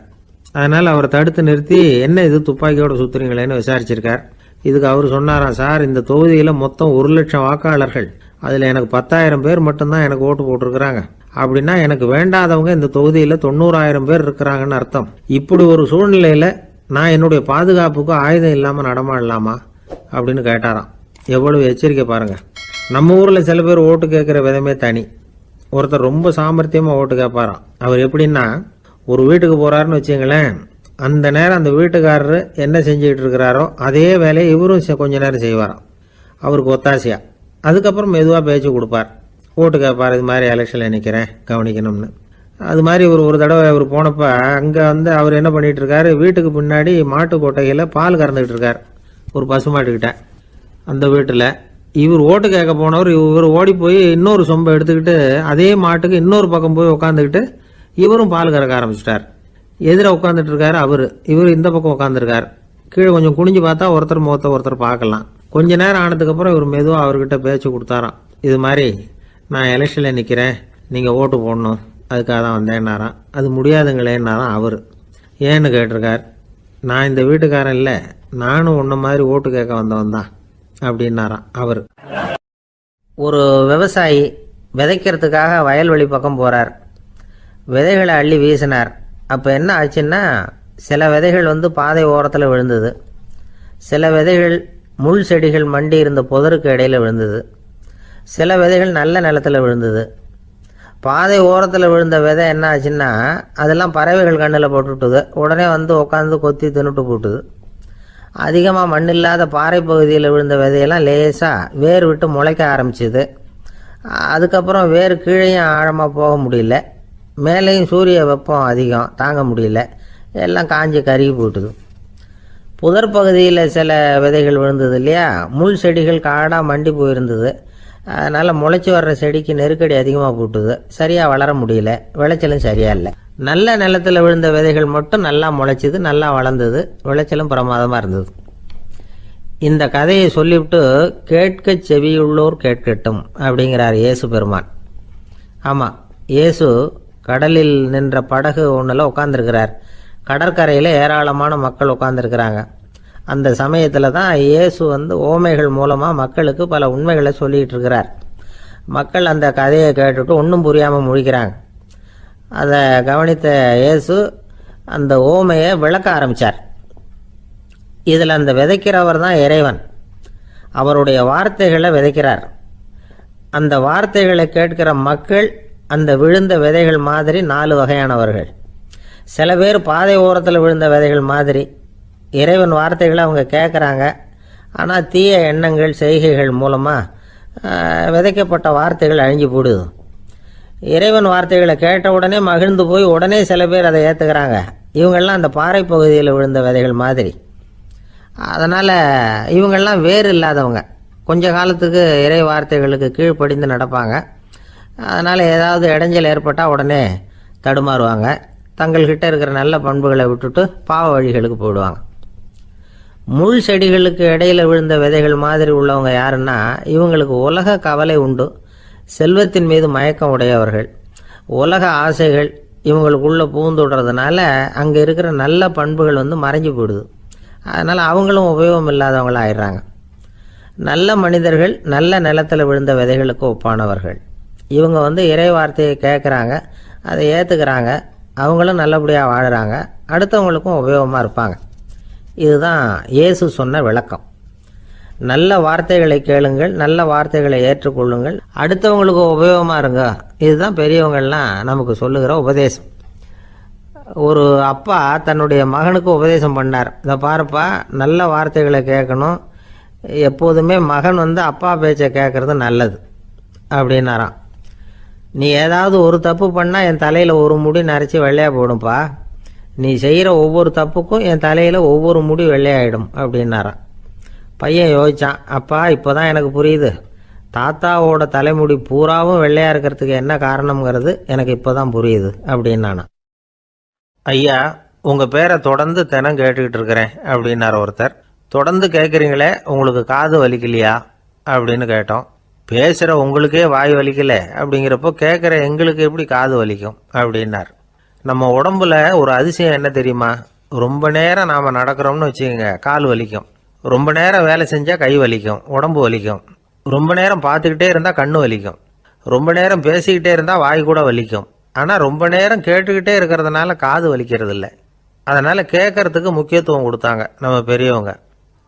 அதனால் அவரை தடுத்து நிறுத்தி, என்ன இது துப்பாக்கியோட சுற்றுறீங்களேன்னு விசாரிச்சிருக்கார். இதுக்கு அவர் சொன்னாராம், சார், இந்த தொகுதியில் மொத்தம் 1,00,000 வாக்காளர்கள், அதில் எனக்கு 10,000 பேர் மட்டும்தான் எனக்கு ஓட்டு போட்டிருக்கிறாங்க. அப்படின்னா எனக்கு வேண்டாதவங்க இந்த தொகுதியில் 90,000 பேர் இருக்கிறாங்கன்னு அர்த்தம். இப்படி ஒரு சூழ்நிலையில் நான் என்னுடைய பாதுகாப்புக்கு ஆயுதம் இல்லாமல் நடமாடலாமா அப்படின்னு கேட்டாராம். எவ்வளவு எச்சரிக்கை பாருங்க. நம்ம ஊரில் சில பேர் ஓட்டு கேட்குற விதமே தனி. ஒருத்தர் ரொம்ப சாமர்த்தியமாக ஓட்டு கேட்பாராம். அவர் எப்படின்னா, ஒரு வீட்டுக்கு போகிறாருன்னு வச்சுங்களேன், அந்த நேரம் அந்த வீட்டுக்காரரு என்ன செஞ்சுக்கிட்டு இருக்கிறாரோ அதே வேலையை இவரும் கொஞ்ச நேரம் செய்வாராம், அவருக்கு ஒத்தாசையா. அதுக்கப்புறம் மெதுவாக பேச்சு கொடுப்பார், ஓட்டு கேட்பார், இது மாதிரி எலெக்ஷனில் நிற்கிறேன் கவனிக்கணும்னு. அது மாதிரி ஒரு தடவை அவர் போனப்போ அங்கே அவர் என்ன பண்ணிட்டு இருக்காரு, வீட்டுக்கு பின்னாடி மாட்டு கொட்டையில் பால் கறந்துக்கிட்டு இருக்கார் ஒரு பசுமாட்டுக்கிட்ட. அந்த வீட்டில் இவர் ஓட்டு கேட்க போனவர் இவர் ஓடி போய் இன்னொரு சொம்பை எடுத்துக்கிட்டு அதே மாட்டுக்கு இன்னொரு பக்கம் போய் உட்காந்துக்கிட்டு இவரும் பால் கறக்க ஆரம்பிச்சிட்டார். எதிர உட்காந்துட்டு இருக்காரு இவர் இந்த பக்கம் உட்காந்துருக்கார். கீழே கொஞ்சம் குனிஞ்சு பார்த்தா ஒருத்தர் முகத்தை ஒருத்தர் பார்க்கலாம். கொஞ்ச நேரம் ஆனதுக்கப்புறம் இவர் மெதுவாக அவர்கிட்ட பேச்சு கொடுத்தாராம். இது மாதிரி, நான் எலெக்ஷனில் நிற்கிறேன், நீங்கள் ஓட்டு போடணும், அதுக்காக தான் வந்தேன்னாராம். அது முடியாதுங்களேன்னாராம் அவர். ஏன்னு கேட்டிருக்கார். நான் இந்த வீட்டுக்காரன் இல்லை, நானும் உன்ன மாதிரி ஓட்டு கேட்க வந்தவன் தான் அப்படின்னாராம் அவர். ஒரு விவசாயி விதைக்கிறதுக்காக வயல்வெளி பக்கம் போகிறார். விதைகளை அள்ளி வீசினார். அப்போ என்ன ஆச்சுன்னா, சில விதைகள் பாதை ஓரத்தில் விழுந்தது, சில விதைகள் முள் செடிகள் மண்டி இருந்த புதருக்கு இடையில் விழுந்தது, சில விதைகள் நல்ல நிலத்தில் விழுந்தது. பாதை ஓரத்தில் விழுந்த விதை என்ன ஆச்சுன்னா, அதெல்லாம் பறவைகள் கண்ணில் போட்டுவிட்டுது. உடனே உட்காந்து கொத்தி தின்னுட்டு போட்டுது. அதிகமாக மண் இல்லாத பாறை பகுதியில் விழுந்த விதையெல்லாம் லேசாக வேர் விட்டு முளைக்க ஆரம்பிச்சுது. அதுக்கப்புறம் வேர் கீழேயும் ஆழமாக போக முடியல, மேலேயும் சூரிய வெப்பம் அதிகம் தாங்க முடியல, எல்லாம் காஞ்சி கருகி போட்டுது. புதர் பகுதியில் சில விதைகள் விழுந்தது இல்லையா, முள் செடிகள் காடாக மண்டி போயிருந்தது. அதனால் முளைச்சி வர்ற செடிக்கு நெருக்கடி அதிகமாக போட்டுது, சரியாக வளர முடியல, விளைச்சலும் சரியா இல்லை. நல்ல நிலத்தில் விழுந்த விதைகள் மட்டும் நல்லா முளைச்சிது, நல்லா வளர்ந்தது, விளைச்சலும் பிரமாதமாக இருந்தது. இந்த கதையை சொல்லிவிட்டு, கேட்க செவியுள்ளோர் கேட்கட்டும் அப்படிங்கிறார் இயேசு பெருமான். ஆமாம், இயேசு கடலில் நின்ற படகு ஒன்றில் உட்காந்துருக்கிறார். கடற்கரையில் ஏராளமான மக்கள் உட்காந்துருக்கிறாங்க. அந்த சமயத்தில் தான் இயேசு ஓமைகள் மூலமாக மக்களுக்கு பல உண்மைகளை சொல்லிகிட்டு இருக்கிறார். மக்கள் அந்த கதையை கேட்டுட்டு ஒன்றும் புரியாமல் முழிக்கிறாங்க. அதை கவனித்த இயேசு அந்த ஓமையை விளக்க ஆரம்பித்தார். இதில் அந்த விதைக்கிறவர் தான் இறைவன். அவருடைய வார்த்தைகளை விதைக்கிறார். அந்த வார்த்தைகளை கேட்கிற மக்கள் அந்த விழுந்த விதைகள் மாதிரி 4 வகையானவர்கள். சில பேர் பாதை ஓரத்தில் விழுந்த விதைகள் மாதிரி, இறைவன் வார்த்தைகளை அவங்க கேட்குறாங்க, ஆனால் தீய எண்ணங்கள் செய்கைகள் மூலமாக விதைக்கப்பட்ட வார்த்தைகள் அழிஞ்சு போடுது. இறைவன் வார்த்தைகளை கேட்ட உடனே மகிழ்ந்து போய் உடனே சில பேர் அதை ஏற்றுக்கிறாங்க. இவங்கெல்லாம் அந்த பாறை பகுதியில் விழுந்த விதைகள் மாதிரி. அதனால் இவங்கெல்லாம் வேறு இல்லாதவங்க, கொஞ்ச காலத்துக்கு இறை வார்த்தைகளுக்கு கீழ்ப்படிந்து நடப்பாங்க. அதனால் ஏதாவது இடைஞ்சல் ஏற்பட்டால் உடனே தடுமாறுவாங்க, தங்கள்கிட்ட இருக்கிற நல்ல பண்புகளை விட்டுட்டு பாவ வழிகளுக்கு போயிடுவாங்க. முள் செடிகளுக்கு இடையில் விழுந்த விதைகள் மாதிரி உள்ளவங்க யாருன்னா, இவங்களுக்கு உலக கவலை உண்டு, செல்வத்தின் மீது மயக்கம் உடையவர்கள், உலக ஆசைகள் இவங்களுக்குள்ளே பூந்துடுறதுனால அங்கே இருக்கிற நல்ல பண்புகள் மறைஞ்சு போயிடுது. அதனால் அவங்களும் உபயோகம் இல்லாதவங்களாக ஆயிடுறாங்க. நல்ல மனிதர்கள் நல்ல நிலத்தில் விழுந்த விதைகளுக்கு ஒப்பானவர்கள். இவங்க இறை வார்த்தையை கேட்குறாங்க, அதை ஏற்றுக்கிறாங்க, அவங்களும் நல்லபடியாக வாழுறாங்க, அடுத்தவங்களுக்கும் உபயோகமாக இருப்பாங்க. இதுதான் இயேசு சொன்ன விளக்கம். நல்ல வார்த்தைகளை கேளுங்கள், நல்ல வார்த்தைகளை ஏற்றுக்கொள்ளுங்கள், அடுத்தவங்களுக்கு உபயோகமாக இருங்க. இதுதான் பெரியவங்கள்லாம் நமக்கு சொல்லுகிற உபதேசம். ஒரு அப்பா தன்னுடைய மகனுக்கு உபதேசம் பண்ணார். இதை பாருப்பா, நல்ல வார்த்தைகளை கேட்கணும், எப்போதுமே மகன் அப்பா பேச்சை கேட்கறது நல்லது. அப்படின்னாராம். நீ ஏதாவது ஒரு தப்பு பண்ணால் என் தலையில் ஒரு முடி நரைச்சி வெள்ளையாக போடும்பா. நீ செய்கிற ஒவ்வொரு தப்புக்கும் என் தலையில் ஒவ்வொரு முடி வெள்ளையாயிடும் அப்படின்னாராம். பையன் யோசிச்சான், அப்பா இப்போ தான் எனக்கு புரியுது, தாத்தாவோட தலைமுடி பூராவும் வெள்ளையாக இருக்கிறதுக்கு என்ன காரணம்ங்கிறது எனக்கு இப்போ தான் புரியுது அப்படின்னானா. ஐயா, உங்கள் பேரை தொடர்ந்து தினம் கேட்டுக்கிட்டு இருக்கிறேன் அப்படின்னார் ஒருத்தர். தொடர்ந்து கேட்குறீங்களே, உங்களுக்கு காது வலிக்கலையா அப்படின்னு கேட்டோம். பேசுகிற உங்களுக்கே வாய் வலிக்கல அப்படிங்கிறப்போ கேட்குற எங்களுக்கு எப்படி காது வலிக்கும் அப்படின்னார். நம்ம உடம்புல ஒரு அதிசயம் என்ன தெரியுமா? ரொம்ப நேரம் நாம் நடக்கிறோம்னு வச்சுக்கோங்க, கால் வலிக்கும். ரொம்ப நேரம் வேலை செஞ்சால் கை வலிக்கும், உடம்பு வலிக்கும். ரொம்ப நேரம் பார்த்துக்கிட்டே இருந்தால் கண்ணு வலிக்கும். ரொம்ப நேரம் பேசிக்கிட்டே இருந்தால் வாய் கூட வலிக்கும். ஆனால் ரொம்ப நேரம் கேட்டுக்கிட்டே இருக்கிறதுனால காது வலிக்கிறது இல்லை. அதனால் கேட்கறதுக்கு முக்கியத்துவம் கொடுத்தாங்க நம்ம பெரியவங்க.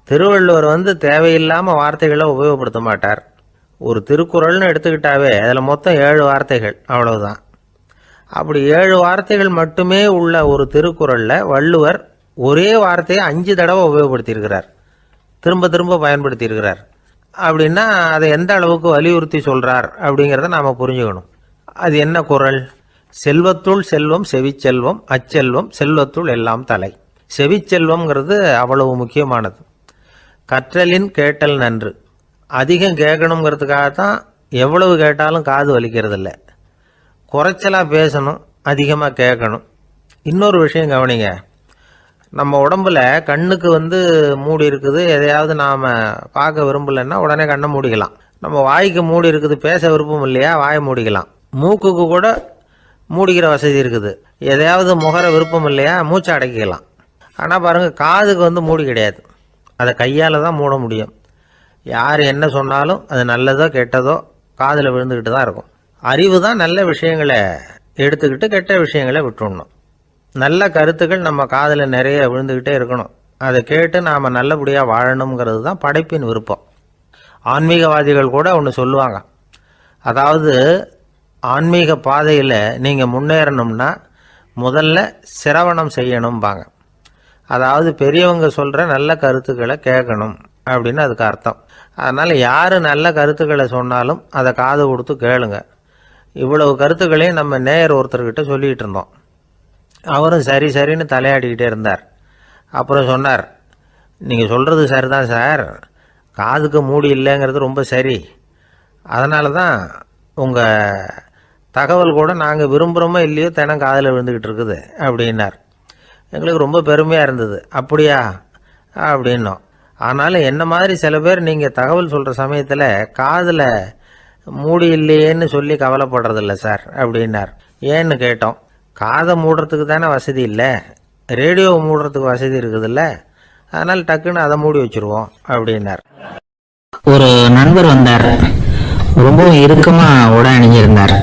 திருவள்ளுவர் தேவையில்லாமல் வார்த்தைகளை உபயோகப்படுத்த மாட்டார். ஒரு திருக்குறள்னு எடுத்துக்கிட்டாவே அதில் மொத்தம் 7 வார்த்தைகள், அவ்வளவுதான். அப்படி 7 வார்த்தைகள் மட்டுமே உள்ள ஒரு திருக்குறளில் வள்ளுவர் ஒரே வார்த்தையை 5 தடவை உபயோகப்படுத்தியிருக்கிறார், திரும்ப திரும்ப பயன்படுத்தியிருக்கிறார். அப்படின்னா அதை எந்த அளவுக்கு வலியுறுத்தி சொல்கிறார் அப்படிங்கிறத நாம் புரிஞ்சுக்கணும். அது என்ன குறள்? செல்வத்துள் செல்வம் செவிச்செல்வம், அச்செல்வம் செல்வத்துள் எல்லாம் தலை. செவிச்செல்வம்ங்கிறது அவ்வளவு முக்கியமானது. கற்றலின் கேட்டல் நன்று. அதிகம் கேட்கணுங்கிறதுக்காகத்தான் எவ்வளவு கேட்டாலும் காது வலிக்கிறதில்ல. குறைச்சலாக பேசணும், அதிகமாக கேட்கணும். இன்னொரு விஷயம் கவனிங்க, நம்ம உடம்புல கண்ணுக்கு மூடி இருக்குது, எதையாவது நாம் பார்க்க விரும்பலைன்னா உடனே கண்ணை மூடிக்கலாம். நம்ம வாய்க்கு மூடி இருக்குது, பேச விருப்பம் இல்லையா, வாயை மூடிக்கலாம். மூக்குக்கு கூட மூடிக்கிற வசதி இருக்குது, எதையாவது முகர விருப்பம் இல்லையா, மூச்சை அடக்கிக்கலாம். ஆனால் பாருங்கள், காதுக்கு மூடி கிடையாது, அதை கையால் தான் மூட முடியும். யார் என்ன சொன்னாலும் அது நல்லதோ கெட்டதோ காதில் விழுந்துக்கிட்டு தான் இருக்கும். அறிவு தான் நல்ல விஷயங்களை எடுத்துக்கிட்டு கெட்ட விஷயங்களை விட்டுடணும். நல்ல கருத்துக்கள் நம்ம காதில் நிறைய விழுந்துக்கிட்டே இருக்கணும். அதை கேட்டு நாம் நல்லபடியாக வாழணுங்கிறது தான் படைப்பின் விருப்பம். ஆன்மீகவாதிகள் கூட ஒன்று சொல்லுவாங்க, அதாவது ஆன்மீக பாதையில் நீங்கள் முன்னேறணும்னா முதல்ல சிரவணம் செய்யணும்பாங்க. அதாவது பெரியவங்க சொல்கிற நல்ல கருத்துக்களை கேட்கணும் அப்படின்னு அதுக்கு அர்த்தம். அதனால் யார் நல்ல கருத்துக்களை சொன்னாலும் அதை காது கொடுத்து கேளுங்க. இவ்வளவு கருத்துக்களையும் நம்ம நேயர் ஒருத்தர்கிட்ட சொல்லிகிட்டு இருந்தோம். அவரும் சரி சரின்னு தலையாடிக்கிட்டே இருந்தார். அப்புறம் சொன்னார், நீங்கள் சொல்கிறது சரிதான் சார், காதுக்கு மூடி இல்லைங்கிறது ரொம்ப சரி. அதனால தான் உங்கள் தகவல் கூட நாங்கள் விரும்புகிறோமோ இல்லையோ தினம் காதில் விழுந்துக்கிட்டு இருக்குது அப்படின்னார். எங்களுக்கு ரொம்ப பெருமையாக இருந்தது. அப்படியா அப்படின்னோம். ஆனாலும் என்ன மாதிரி சில பேர் நீங்கள் தகவல் சொல்கிற சமயத்தில் காதில் மூடி இல்லையேன்னு சொல்லி கவலைப்படுறதில்ல சார் அப்படின்னார். ஏன்னு கேட்டோம். காதை மூடுறதுக்கு தானே வசதி இல்லை, ரேடியோவை மூடுறதுக்கு வசதி இருக்குதுல்ல, அதனால் டக்குன்னு அதை மூடி வச்சுருவோம் அப்படின்னார். ஒரு நண்பர் வந்தார், ரொம்பவும் இறுக்கமாக உடை அணிஞ்சிருந்தார்.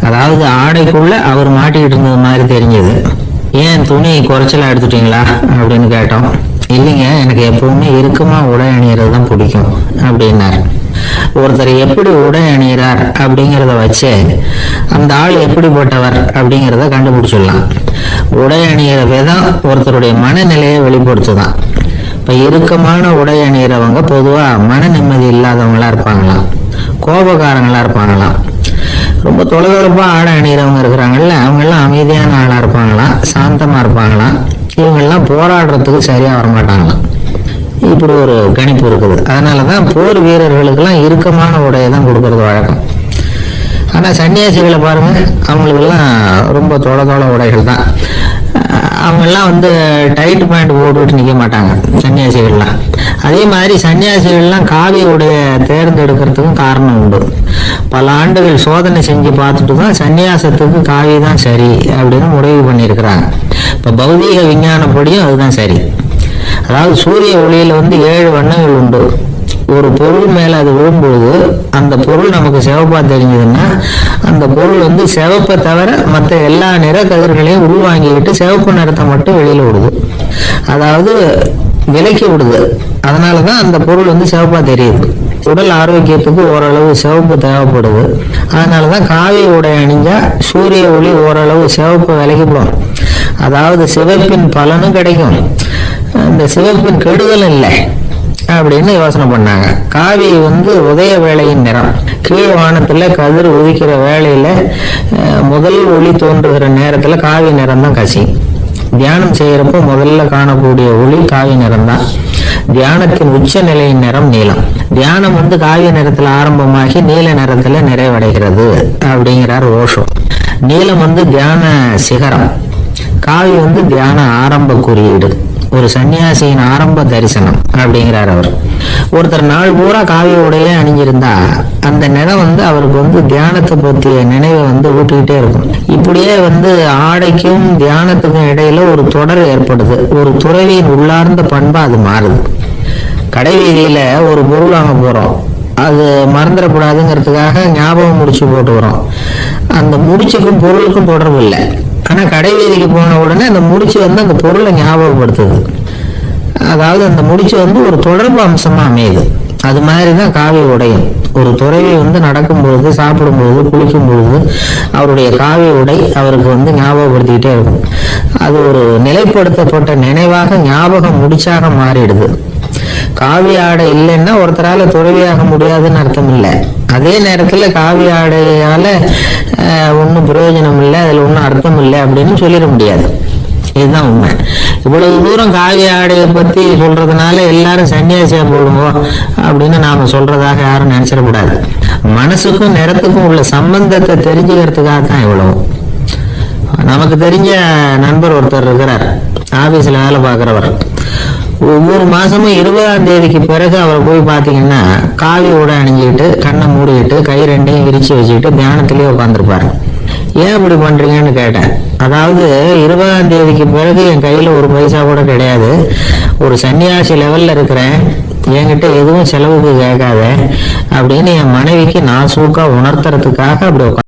அதாவது ஆடைக்குள்ள அவர் மாட்டிக்கிட்டு இருந்தது மாதிரி தெரிஞ்சது. ஏன் துணி குறைச்சலாக எடுத்துட்டீங்களா அப்படின்னு கேட்டோம். இல்லைங்க, எனக்கு எப்பவுமே இறுக்கமாக உடை அணிகிறது தான் பிடிக்கும் அப்படின்னார். ஒருத்தர் எப்படி உடை அணிகிறார் அப்படிங்கிறத வச்சு அந்த ஆள் எப்படிப்பட்டவர் அப்படிங்கிறத கண்டுபிடிச்சிடலாம். உடை அணிகிற விதம் ஒருத்தருடைய மனநிலையை வெளிப்படுத்துதான். இப்போ இறுக்கமான உடை அணிகிறவங்க பொதுவாக மன நிம்மதி இல்லாதவங்களா இருப்பாங்களாம், கோபக்காரங்களா இருப்பாங்களாம். ரொம்ப தொலைதொலைப்பாக ஆடை அணிகிறவங்க இருக்கிறாங்கல்ல, அவங்கெல்லாம் அமைதியான ஆளாக இருப்பாங்களாம், சாந்தமாக இருப்பாங்களாம். இவங்கெல்லாம் போராடுறதுக்கு சரியாக வரமாட்டாங்களாம். இப்படி ஒரு கணிப்பு இருக்குது. அதனால தான் போர் வீரர்களுக்கெல்லாம் இறுக்கமான உடையை தான் கொடுக்கறது வழக்கம். ஆனால் சன்னியாசிகளை பாருங்கள், அவங்களுக்கெல்லாம் ரொம்ப தொலை உடைகள் தான். அவங்கெல்லாம் டைட் பேண்ட் போட்டுவிட்டு நிற்க மாட்டாங்க சன்னியாசிகள்லாம். அதே மாதிரி சன்னியாசிகள்லாம் காவி உடைய தேர்ந்தெடுக்கிறதுக்கும் காரணம் உண்டு. பல ஆண்டுகள் சோதனை செஞ்சு பார்த்துட்டு தான் சன்னியாசத்துக்கு காவி தான் சரி அப்படின்னு முடிவு பண்ணியிருக்கிறாங்க. இப்போ பௌதீக விஞ்ஞானப்படியும் அதுதான் சரி. அதாவது சூரிய ஒளியில் 7 வண்ணங்கள் உண்டு. ஒரு பொருள் மேலே அது விழும்பொழுது அந்த பொருள் நமக்கு சிவப்பா தெரிஞ்சதுன்னா அந்த பொருள் சிவப்பை தவிர மற்ற எல்லா நிற கதிர்களையும் உள்வாங்கிக்கிட்டு சிவப்பு நிறத்தை மட்டும் வெளியில் விடுது, அதாவது விலக்கி விடுது. அதனால தான் அந்த பொருள் சிவப்பா தெரியுது. உடல் ஆரோக்கியத்துக்கு ஓரளவு சிவப்பு தேவைப்படுது. அதனால தான் காவி உடை அணிஞ்சா சூரிய ஒளி ஓரளவு சிவப்பு விலகிப்படும். அதாவது சிவப்பின் பலனும் கிடைக்கும், இந்த சிவப்பின் கெடுதலும் இல்லை. அப்படின்னு யோசனை பண்ணாங்க. காவி வந்து உதய வேளையின் நிறம். கீழ் வானத்துல கதிர் உதிக்கிற வேளையில முதல் ஒளி தோன்றுகிற நேரத்துல காவி நிறம் தான் கசி. தியானம் செய்யறப்போ முதல்ல காணக்கூடிய ஒளி காவி நிறம் தான். தியானத்தின் உச்ச நிலையின் நிறம் நீலம். தியானம் வந்து காவி நிறத்துல ஆரம்பமாகி நீல நிறத்துல நிறைவடைகிறது அப்படிங்கிறார் ஓஷோ. நீலம் வந்து தியான சிகரம், காவி வந்து தியான ஆரம்ப குறியீடு, ஒரு சன்னியாசியின் ஆரம்ப தரிசனம் அப்படிங்கிறார் அவர். ஒருத்தர் நாள் பூரா காவி உடைய அணிஞ்சிருந்தா அந்த நிறம் வந்து அவருக்கு வந்து தியானத்தை பற்றிய நினைவை வந்து ஊட்டிக்கிட்டே இருக்கும். இப்படியே வந்து ஆடைக்கும் தியானத்துக்கும் இடையில ஒரு தொடர் ஏற்படுது. ஒரு துறவியின் உள்ளார்ந்த பண்பா அது மாறுது. கடை வீதியில ஒரு பொருள் வாங்க போறோம், அது மறந்துடக்கூடாதுங்கிறதுக்காக ஞாபகம் முடிச்சு போட்டுக்கிறோம். அந்த முடிச்சுக்கும் பொருளுக்கும் தொடர்பு இல்லை. ஆனா கடை வீதிக்கு போன உடனே அந்த முடிச்சு வந்து அந்த பொருளை ஞாபகப்படுத்துது. அதாவது அந்த முடிச்சு வந்து ஒரு தொடர்பு அம்சமா அமையுது. அது மாதிரிதான் காவி உடையும். ஒரு துறவி வந்து நடக்கும்பொழுது, சாப்பிடும்பொழுது, குளிக்கும் பொழுது அவருடைய காவி உடை அவருக்கு வந்து ஞாபகப்படுத்திக்கிட்டே இருக்கும். அது ஒரு நிலைப்படுத்தப்பட்ட நினைவாக ஞாபகம் முடிச்சாக மாறிடுது. காவி ஆடை இல்லைன்னா ஒருத்தரால துறவியாக முடியாதுன்னு அர்த்தம் இல்லை. அதே நேரத்துல காவி ஆடையால ஒன்றும் பிரயோஜனம் இல்லை, அதுல ஒன்றும் அர்த்தம் இல்லை அப்படின்னு சொல்லிட முடியாது. இதுதான் உண்மை. இவ்வளவு தூரம் காவி ஆடையை பத்தி சொல்றதுனால எல்லாரும் சன்னியாசியா போடுவோம் அப்படின்னு நாம சொல்றதாக யாரும் நினைச்சிடக்கூடாது. மனசுக்கும் நிறத்துக்கும் உள்ள சம்பந்தத்தை தெரிஞ்சுக்கிறதுக்காக தான் இவ்வளவு. நமக்கு தெரிஞ்ச நண்பர் ஒருத்தர் இருக்கிறார், ஆபீஸ்ல வேலை பார்க்கிறவர். ஒவ்வொரு மாசமும் 20ஆம் தேதிக்கு பிறகு அவரை போய் பார்த்தீங்கன்னா காவி உடை அணிஞ்சிக்கிட்டு, கண்ணை மூடிக்கிட்டு, கை ரெண்டையும் விரிச்சு வச்சுக்கிட்டு தியானத்திலேயே உட்காந்துருப்பாரு. ஏன் இப்படி பண்றீங்கன்னு கேட்டேன். அதாவது 20ஆம் தேதிக்கு பிறகு என் கையில ஒரு பைசா கூட கிடையாது, ஒரு சன்னியாசி லெவல்ல இருக்கிறேன், என்கிட்ட எதுவும் செலவுக்கு கேட்காத அப்படின்னு என் மனைவிக்கு நான் சூக்கா உணர்த்துறதுக்காக அப்படி